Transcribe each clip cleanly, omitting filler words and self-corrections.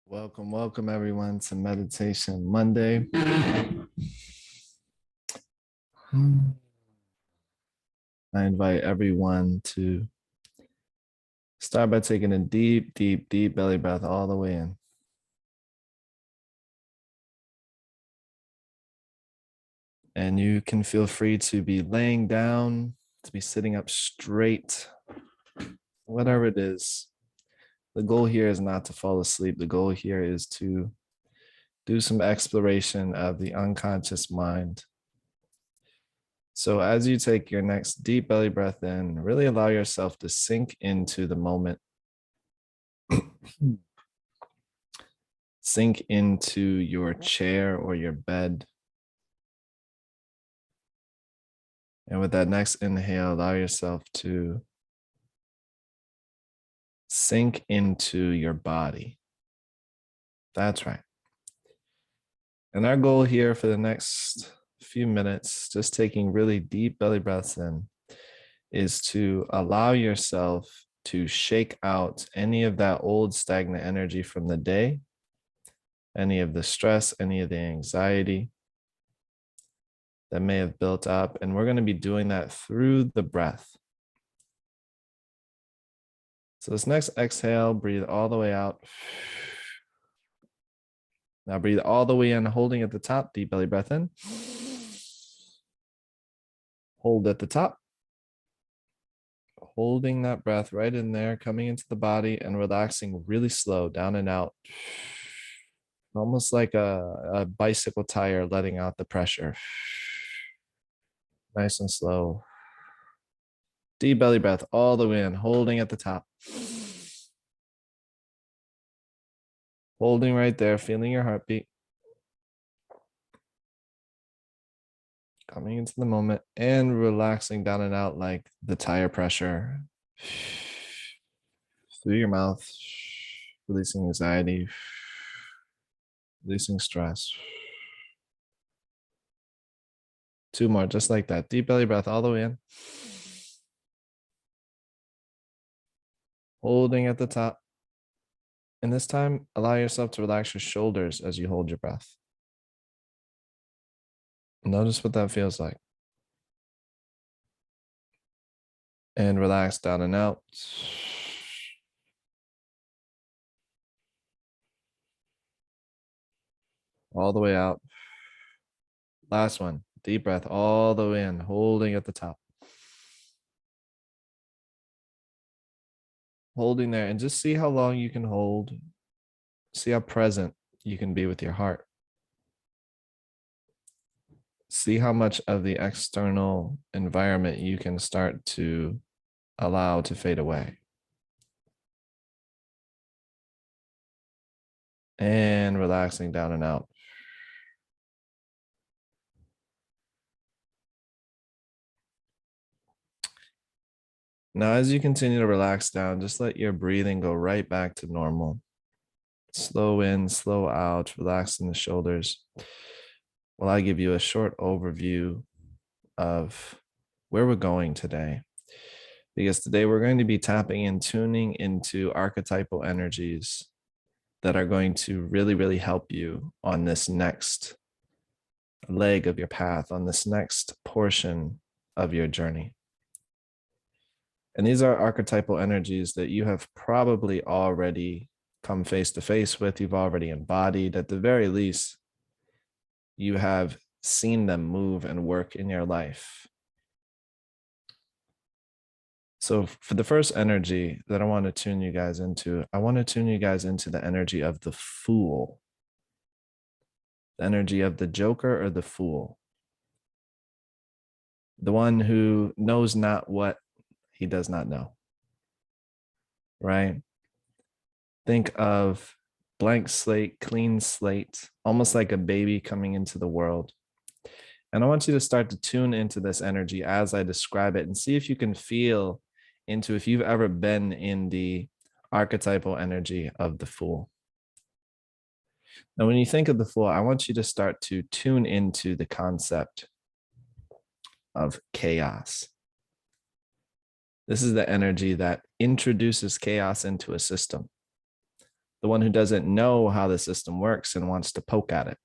Welcome everyone to Meditation Monday. I invite everyone to start by taking a deep belly breath all the way in. And you can feel free to be laying down, to be sitting up straight, whatever it is. The goal here is not to fall asleep. The goal here is to do some exploration of the unconscious mind. So as you take your next deep belly breath in, really allow yourself to sink into the moment. Sink into your chair or your bed. And with that next inhale, allow yourself to sink into your body. That's right. And our goal here for the next few minutes, just taking really deep belly breaths in, is to allow yourself to shake out any of that old stagnant energy from the day, any of the stress, any of the anxiety that may have built up. And we're going to be doing that through the breath. So this next exhale, breathe all the way out. Now breathe all the way in, holding at the top, deep belly breath in. Hold at the top. Holding that breath right in there, coming into the body and relaxing really slow, down and out. Almost like a bicycle tire letting out the pressure. Nice and slow. Deep belly breath all the way in, holding at the top. Holding right there, feeling your heartbeat. Coming into the moment and relaxing down and out like the tire pressure. Through your mouth, releasing anxiety, releasing stress. Two more, just like that. Deep belly breath all the way in. Holding at the top. And this time, allow yourself to relax your shoulders as you hold your breath. Notice what that feels like. And relax down and out. All the way out. Last one. Deep breath all the way in, holding at the top. Holding there, and just see how long you can hold. See how present you can be with your heart. See how much of the external environment you can start to allow to fade away. And relaxing down and out. Now, as you continue to relax down, just let your breathing go right back to normal. Slow in, slow out, relaxing the shoulders. Well, I give you a short overview of where we're going today. Because today we're going to be tapping and tuning into archetypal energies that are going to really help you on this next leg of your path, on this next portion of your journey. And these are archetypal energies that you have probably already come face to face with, you've already embodied. At the very least, you have seen them move and work in your life. So for the first energy that I want to tune you guys into, I want to tune you guys into the energy of the Fool. The energy of the Joker or the Fool. The one who knows not what he does not know. Right? Think of blank slate, clean slate, almost like a baby coming into the world. And I want you to start to tune into this energy as I describe it and see if you can feel into if you've ever been in the archetypal energy of the Fool. Now, when you think of the Fool, I want you to start to tune into the concept of chaos. This is the energy that introduces chaos into a system. the one who doesn't know how the system works and wants to poke at it,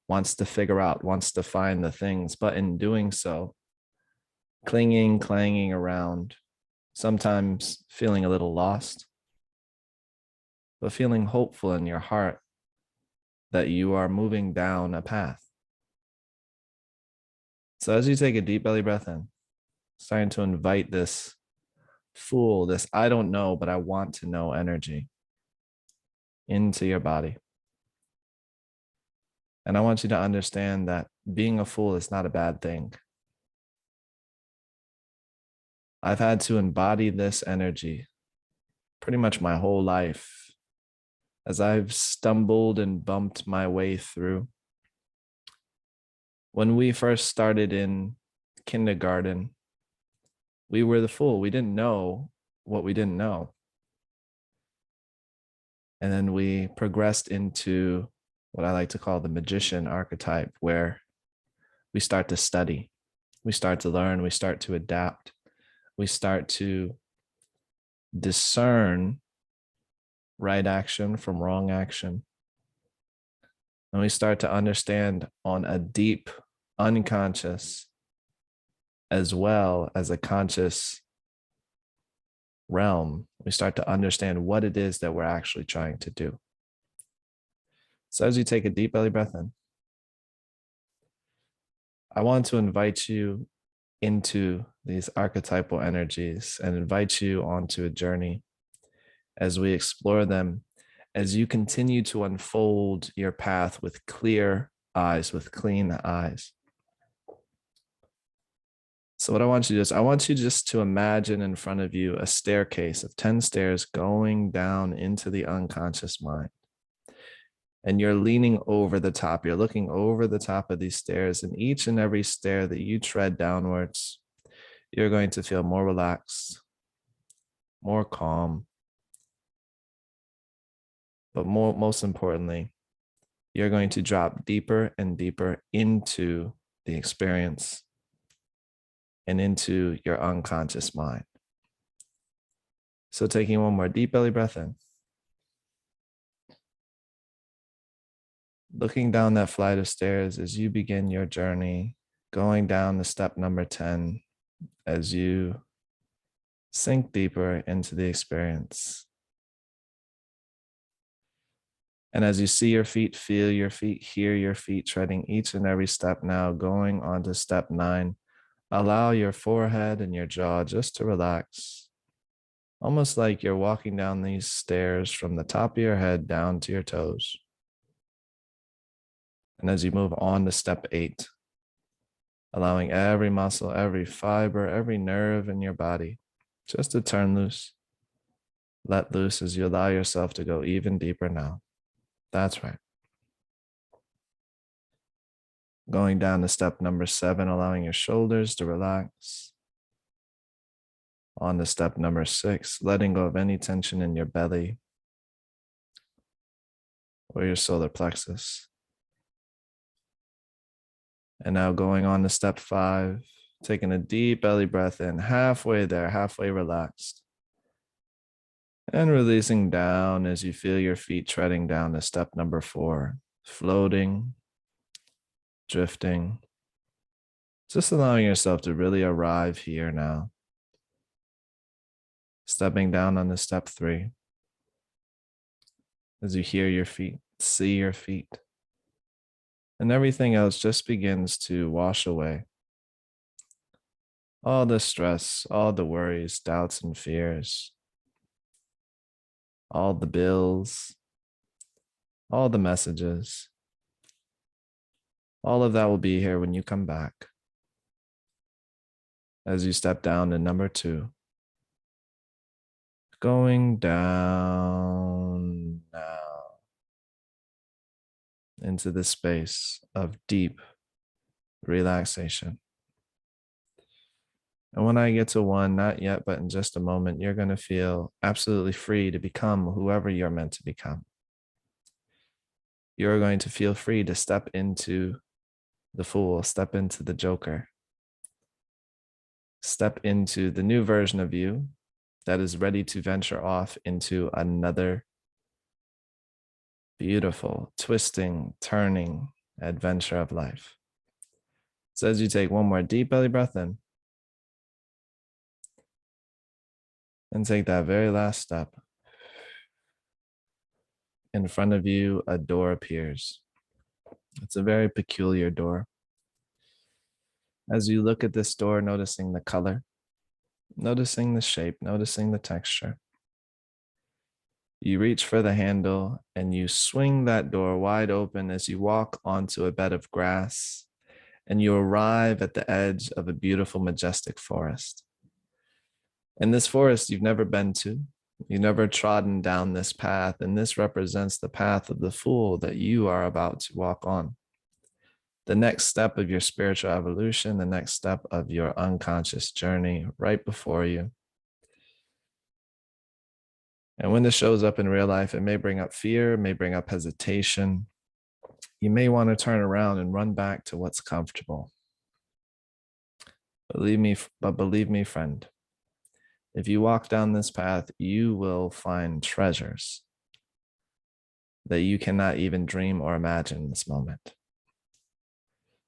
wants to figure out, wants to find the things, but in doing so, clinging, clanging around, sometimes feeling a little lost, but feeling hopeful in your heart that you are moving down a path. So as you take a deep belly breath in, starting to invite this fool, this I don't know, but I want to know energy into your body. And I want you to understand that being a fool is not a bad thing. I've had to embody this energy pretty much my whole life as I've stumbled and bumped my way through. When we first started in kindergarten, we were the fool. We didn't know what we didn't know. And then we progressed into what I like to call the magician archetype, where we start to study, we start to learn, we start to adapt, we start to discern right action from wrong action. And we start to understand on a deep, unconscious, as well as a conscious realm, we start to understand what it is that we're actually trying to do. So as you take a deep belly breath in, I want to invite you into these archetypal energies and invite you onto a journey as we explore them, as you continue to unfold your path with clear eyes, with clean eyes. So what I want you to do is I want you just to imagine in front of you a staircase of 10 stairs going down into the unconscious mind. And you're leaning over the top, you're looking over the top of these stairs, and each and every stair that you tread downwards, you're going to feel more relaxed, more calm, but most importantly, you're going to drop deeper and deeper into the experience and into your unconscious mind. So taking one more deep belly breath in, looking down that flight of stairs as you begin your journey, going down to step number 10, as you sink deeper into the experience. And as you see your feet, feel your feet, hear your feet treading each and every step now, going on to step 9, allow your forehead and your jaw just to relax, almost like you're walking down these stairs from the top of your head down to your toes. And as you move on to step 8, allowing every muscle, every fiber, every nerve in your body just to turn loose, let loose as you allow yourself to go even deeper now. That's right. Going down to step number 7, allowing your shoulders to relax. On to step number 6, letting go of any tension in your belly or your solar plexus. And now going on to step 5, taking a deep belly breath in, halfway there, halfway relaxed. And releasing down as you feel your feet treading down to step number 4, floating, drifting, just allowing yourself to really arrive here now. Stepping down on to step 3, as you hear your feet, see your feet, and everything else just begins to wash away. All the stress, all the worries, doubts, and fears, all the bills, all the messages, all of that will be here when you come back. As you step down to number 2, going down now into the space of deep relaxation. And when I get to 1, not yet, but in just a moment, you're going to feel absolutely free to become whoever you're meant to become. You're going to feel free to step into the fool, step into the joker, step into the new version of you that is ready to venture off into another beautiful, twisting, turning adventure of life. So as you take one more deep belly breath in, and take that very last step, in front of you, a door appears. It's a very peculiar door. As you look at this door, noticing the color, noticing the shape, noticing the texture, you reach for the handle and you swing that door wide open as you walk onto a bed of grass, and you arrive at the edge of a beautiful, majestic forest. In this forest you've never been to, you've never trodden down this path, and this represents the path of the fool that you are about to walk on. The next step of your spiritual evolution, the next step of your unconscious journey right before you. And when this shows up in real life, it may bring up fear, may bring up hesitation. You may want to turn around and run back to what's comfortable. Believe me, friend, if you walk down this path, you will find treasures that you cannot even dream or imagine in this moment.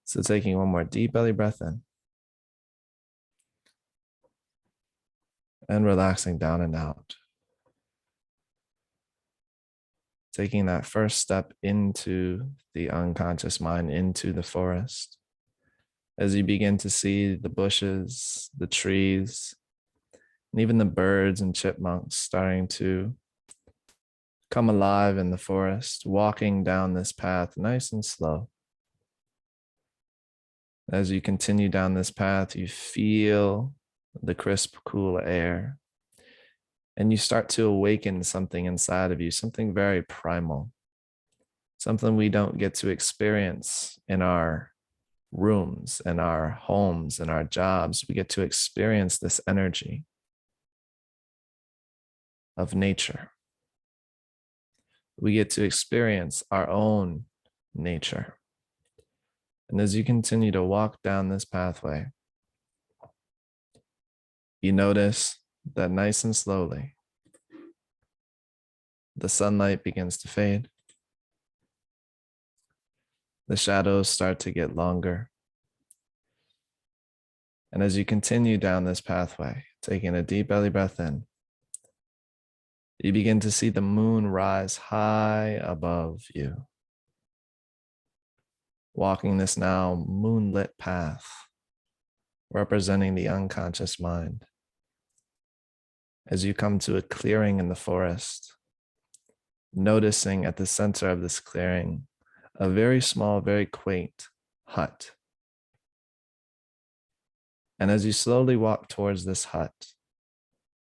So taking one more deep belly breath in and relaxing down and out. Taking that first step into the unconscious mind, into the forest. As you begin to see the bushes, the trees, and even the birds and chipmunks starting to come alive in the forest, walking down this path nice and slow. As you continue down this path, you feel the crisp, cool air, and you start to awaken something inside of you, something very primal, something we don't get to experience in our rooms, in our homes, in our jobs. We get to experience this energy of nature. We get to experience our own nature. And as you continue to walk down this pathway, you notice that nice and slowly, the sunlight begins to fade. The shadows start to get longer. And as you continue down this pathway, taking a deep belly breath in, you begin to see the moon rise high above you. Walking this now moonlit path, representing the unconscious mind. As you come to a clearing in the forest, noticing at the center of this clearing, a very small, very quaint hut. And as you slowly walk towards this hut,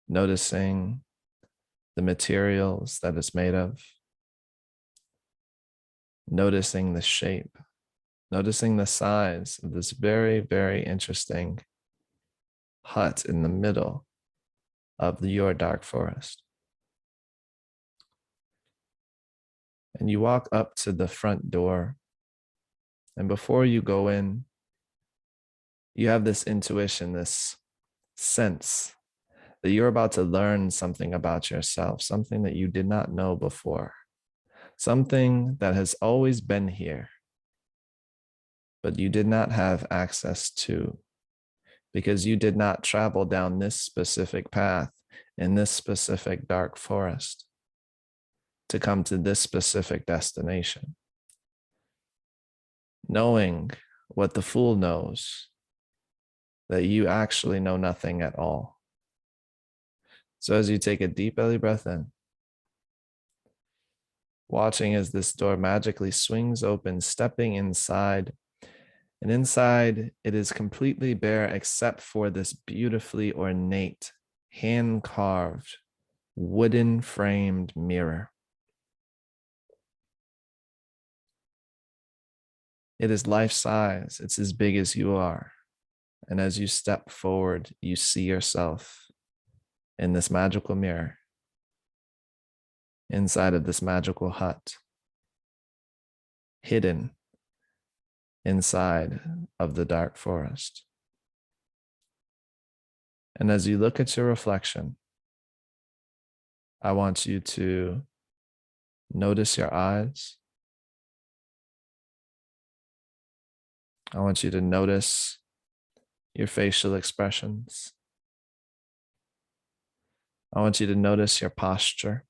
noticing the materials that it's made of, noticing the shape, noticing the size of this very, very interesting hut in the middle of your dark forest. And you walk up to the front door, and before you go in, you have this intuition, this sense that you're about to learn something about yourself, something that you did not know before, something that has always been here, but you did not have access to because you did not travel down this specific path in this specific dark forest to come to this specific destination. Knowing what the fool knows, that you actually know nothing at all. So as you take a deep belly breath in, watching as this door magically swings open, stepping inside, and inside it is completely bare except for this beautifully ornate, hand-carved, wooden framed mirror. It is life-size, it's as big as you are. And as you step forward, you see yourself in this magical mirror, inside of this magical hut, hidden inside of the dark forest. And as you look at your reflection, I want you to Notice your eyes. I want you to notice your facial expressions. I want you to notice your posture.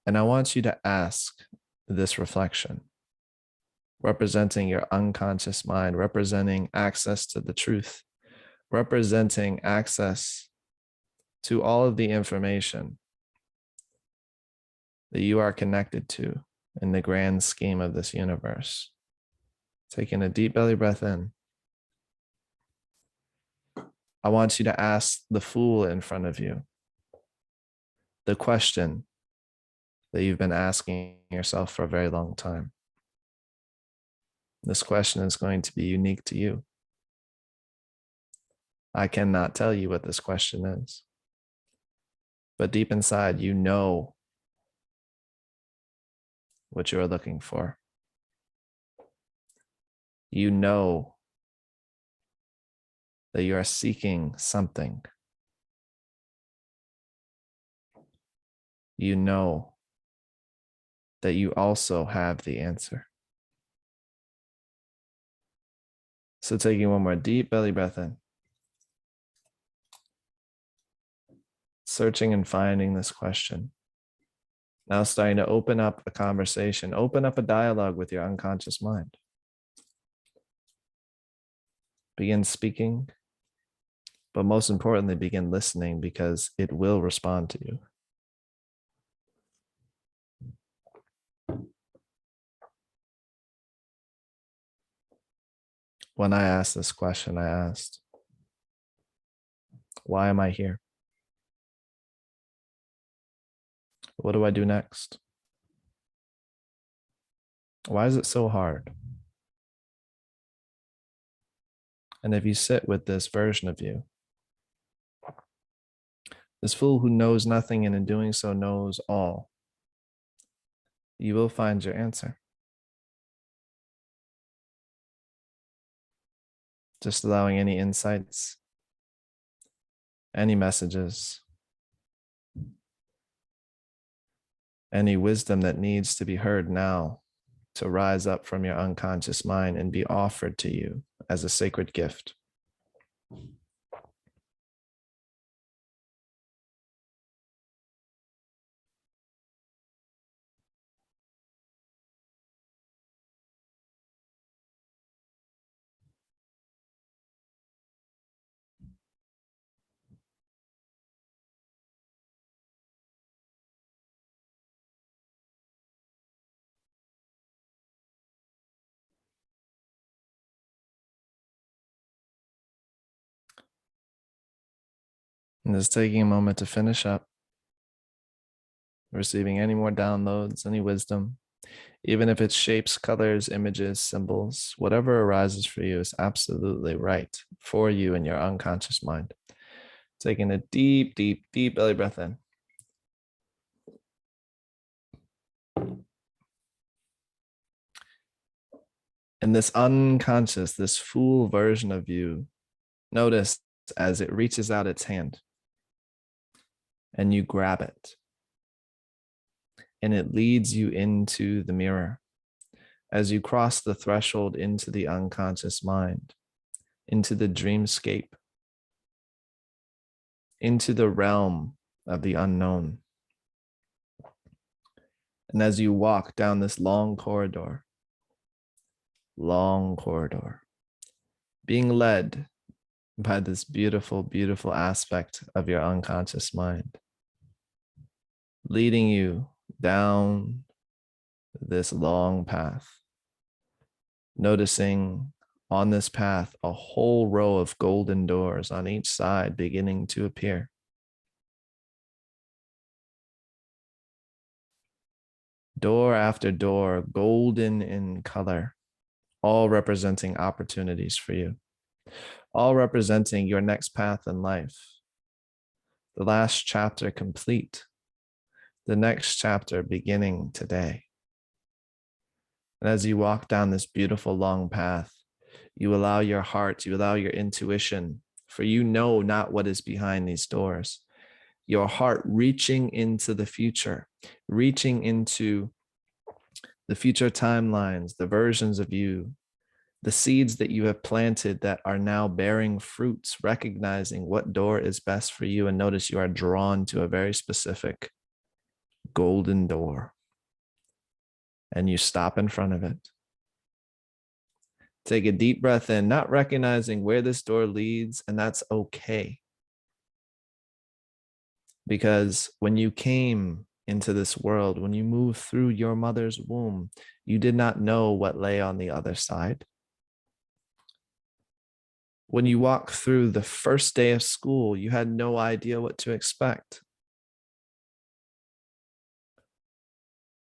And I want you to ask this reflection, representing your unconscious mind, representing access to the truth, representing access to all of the information that you are connected to in the grand scheme of this universe. Taking a deep belly breath in. I want you to ask the fool in front of you the question that you've been asking yourself for a very long time. This question is going to be unique to you. I cannot tell you what this question is, but deep inside, you know what you are looking for. You know that you are seeking something. You know that you also have the answer. So taking one more deep belly breath in. Searching and finding this question. Now starting to open up a conversation, open up a dialogue with your unconscious mind. Begin speaking, but most importantly, begin listening because it will respond to you. When I asked this question, I asked, why am I here? What do I do next? Why is it so hard? And if you sit with this version of you, this fool who knows nothing and in doing so knows all, you will find your answer. Just allowing any insights, any messages, any wisdom that needs to be heard now to rise up from your unconscious mind and be offered to you as a sacred gift. And just taking a moment to finish up, receiving any more downloads, any wisdom, even if it's shapes, colors, images, symbols, whatever arises for you is absolutely right for you in your unconscious mind. Taking a deep, deep, deep belly breath in. And this unconscious, this full version of you, notice as it reaches out its hand and you grab it. And it leads you into the mirror as you cross the threshold into the unconscious mind, into the dreamscape, into the realm of the unknown. And as you walk down this long corridor, being led by this beautiful, beautiful aspect of your unconscious mind, leading you down this long path, noticing on this path a whole row of golden doors on each side beginning to appear. Door after door, golden in color, all representing opportunities for you, all representing your next path in life. The last chapter complete, the next chapter beginning today. And as you walk down this beautiful long path, you allow your heart, you allow your intuition, for you know not what is behind these doors. your heart reaching into the future, reaching into the future timelines, the versions of you, the seeds that you have planted that are now bearing fruits, recognizing what door is best for you. And notice you are drawn to a very specific golden door. And you stop in front of it. Take a deep breath in, not recognizing where this door leads, and that's okay. Because when you came into this world, when you moved through your mother's womb, you did not know what lay on the other side. When you walked through the first day of school, you had no idea what to expect.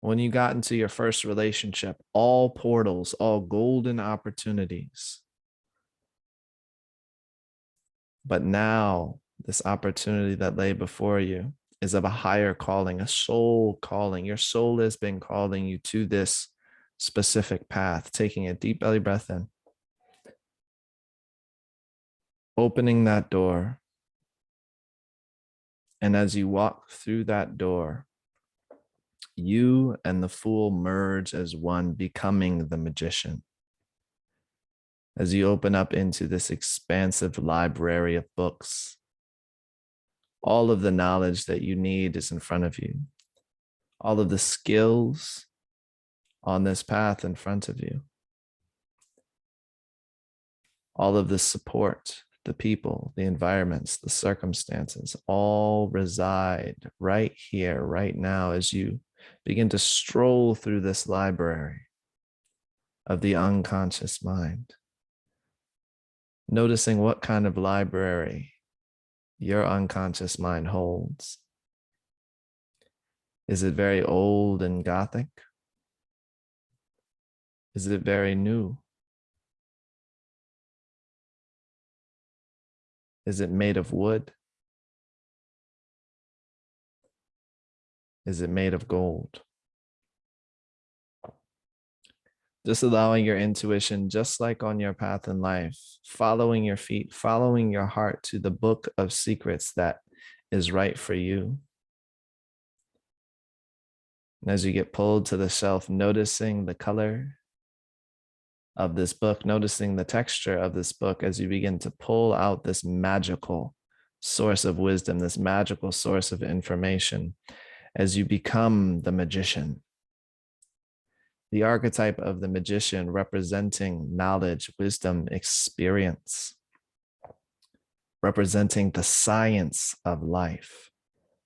When you got into your first relationship, all portals, all golden opportunities. But now, this opportunity that lay before you is of a higher calling, a soul calling. Your soul has been calling you to this specific path, taking a deep belly breath in, opening that door. And as you walk through that door, you and the fool merge as one, becoming the magician. As you open up into this expansive library of books, all of the knowledge that you need is in front of you. All of the skills on this path in front of you. All of the support, the people, the environments, the circumstances, all reside right here, right now, as you begin to stroll through this library of the unconscious mind. Noticing what kind of library your unconscious mind holds. Is it very old and Gothic? Is it very new? Is it made of wood? Is it made of gold? Just allowing your intuition, just like on your path in life, following your feet, following your heart to the book of secrets that is right for you. And as you get pulled to the shelf, noticing the color of this book, noticing the texture of this book as you begin to pull out this magical source of wisdom, this magical source of information, as you become the magician. The archetype of the magician representing knowledge, wisdom, experience, representing the science of life,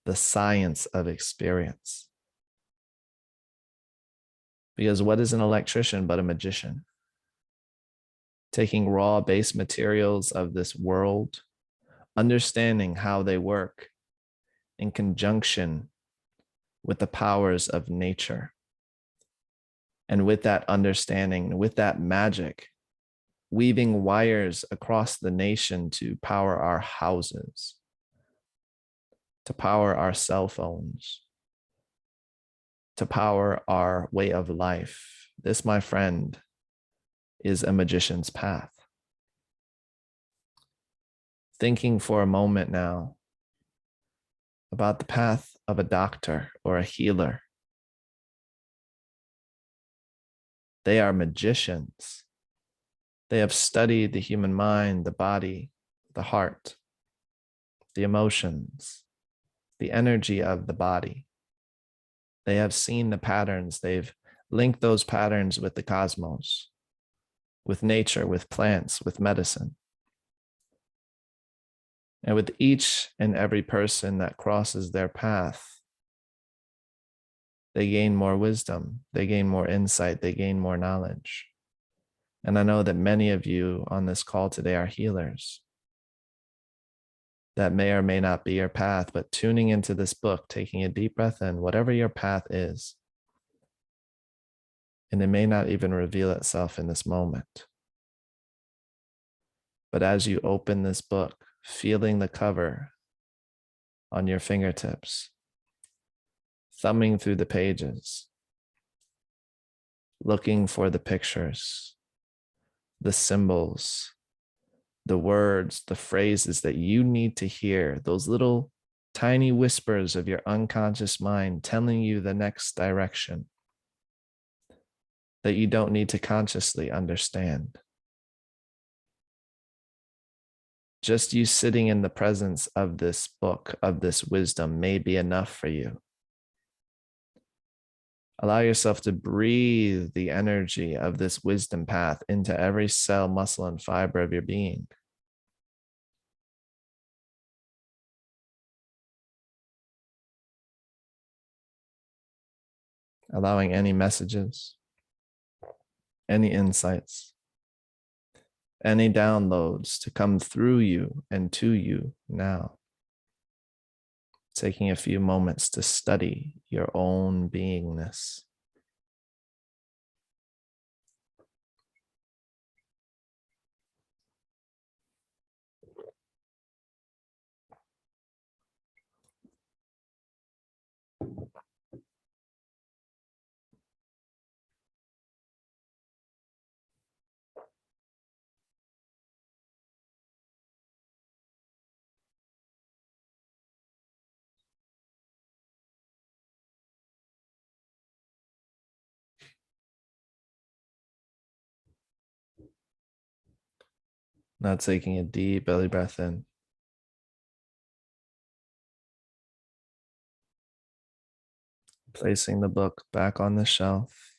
the science of experience. Because what is an electrician but a magician? Taking raw base materials of this world, understanding how they work in conjunction with the powers of nature. And with that understanding, with that magic, weaving wires across the nation to power our houses, to power our cell phones, to power our way of life. This, my friend, is a magician's path. Thinking for a moment now about the path of a doctor or a healer. They are magicians. They have studied the human mind, the body, the heart, the emotions, the energy of the body. They have seen the patterns. They've linked those patterns with the cosmos, with nature, with plants, with medicine. And with each and every person that crosses their path, they gain more wisdom, they gain more insight, they gain more knowledge. And I know that many of you on this call today are healers. That may or may not be your path, but tuning into this book, taking a deep breath in, whatever your path is, and it may not even reveal itself in this moment. But as you open this book, feeling the cover on your fingertips, thumbing through the pages, looking for the pictures, the symbols, the words, the phrases that you need to hear, those little tiny whispers of your unconscious mind telling you the next direction that you don't need to consciously understand. Just you sitting in the presence of this book, of this wisdom, may be enough for you. Allow yourself to breathe the energy of this wisdom path into every cell, muscle, and fiber of your being. Allowing any messages, any insights, any downloads to come through you and to you now. Taking a few moments to study your own beingness. Now taking a deep belly breath in. Placing the book back on the shelf.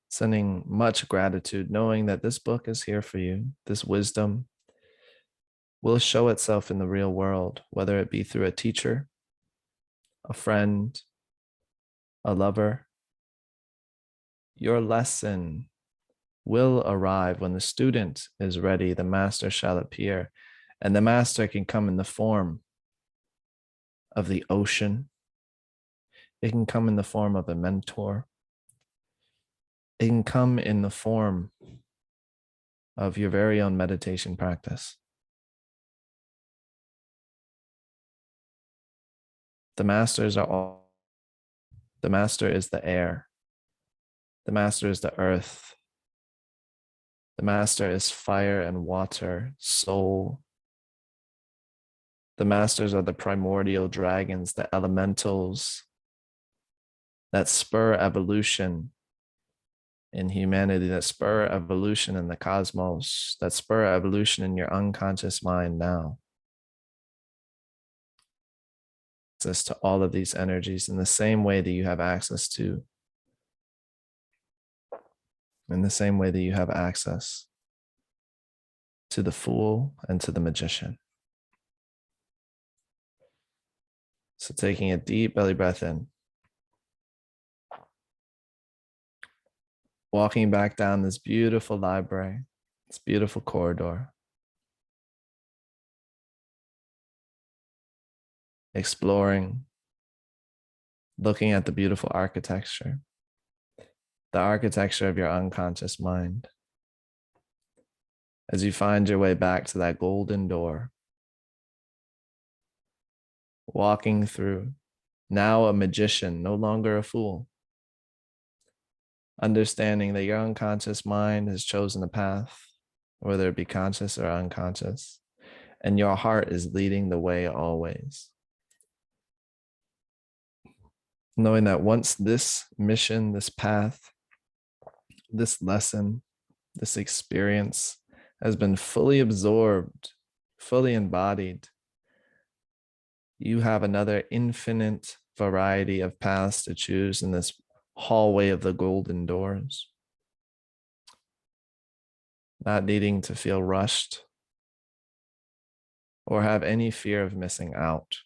Sending much gratitude, knowing that this book is here for you. This wisdom will show itself in the real world, whether it be through a teacher, a friend, a lover. Your lesson will arrive when the student is ready. The master shall appear, and the master can come in the form of the ocean. It can come in the form of a mentor. It can come in the form of your very own meditation practice. The masters are all. The master is the air. The master is the earth. The master is fire and water, soul. The masters are the primordial dragons, the elementals that spur evolution in humanity, that spur evolution in the cosmos, that spur evolution in your unconscious mind now. Access to all of these energies in the same way that you have access to, in the same way that you have access to the fool and to the magician. So taking a deep belly breath in, walking back down this beautiful library, this beautiful corridor, exploring, looking at the beautiful architecture, the architecture of your unconscious mind. As you find your way back to that golden door, walking through, now a magician, no longer a fool, understanding that your unconscious mind has chosen a path, whether it be conscious or unconscious, and your heart is leading the way always. Knowing that once this mission, this path, this lesson, this experience has been fully absorbed, fully embodied, you have another infinite variety of paths to choose in this hallway of the golden doors. Not needing to feel rushed or have any fear of missing out.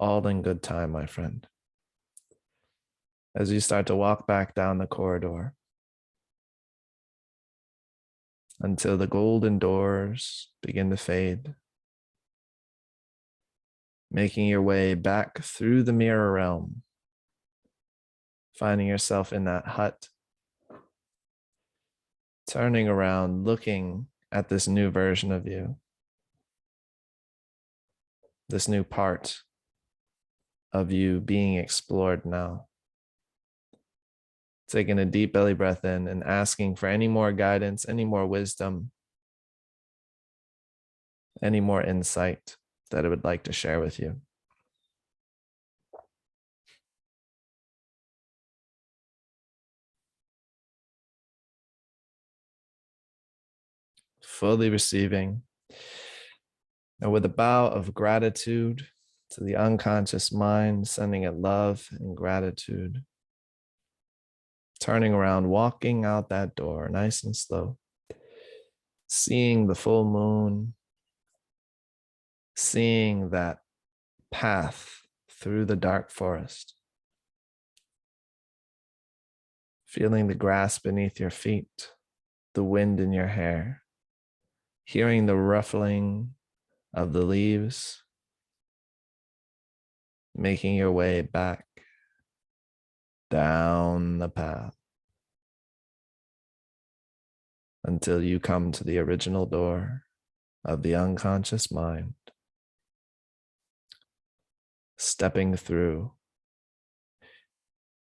All in good time, my friend. As you start to walk back down the corridor until the golden doors begin to fade, making your way back through the mirror realm, finding yourself in that hut, turning around, looking at this new version of you, this new part of you being explored now. Taking a deep belly breath in and asking for any more guidance, any more wisdom, any more insight, that I would like to share with you. Fully receiving, and with a bow of gratitude to the unconscious mind, sending it love and gratitude, turning around, walking out that door, nice and slow, seeing the full moon, seeing that path through the dark forest, feeling the grass beneath your feet, the wind in your hair, hearing the ruffling of the leaves, making your way back down the path until you come to the original door of the unconscious mind, stepping through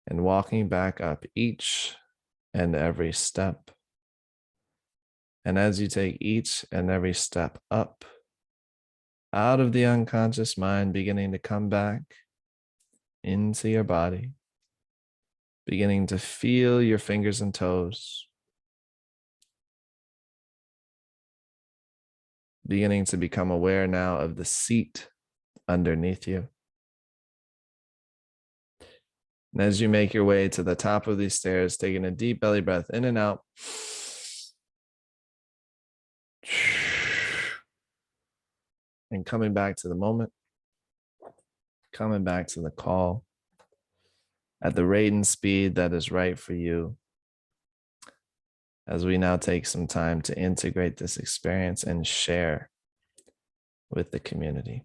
and walking back up each and every step. And as you take each and every step up, out of the unconscious mind, beginning to come back into your body, beginning to feel your fingers and toes, beginning to become aware now of the seat underneath you. And as you make your way to the top of these stairs, taking a deep belly breath in and out, and coming back to the moment, coming back to the call at the rate and speed that is right for you. As we now take some time to integrate this experience and share with the community.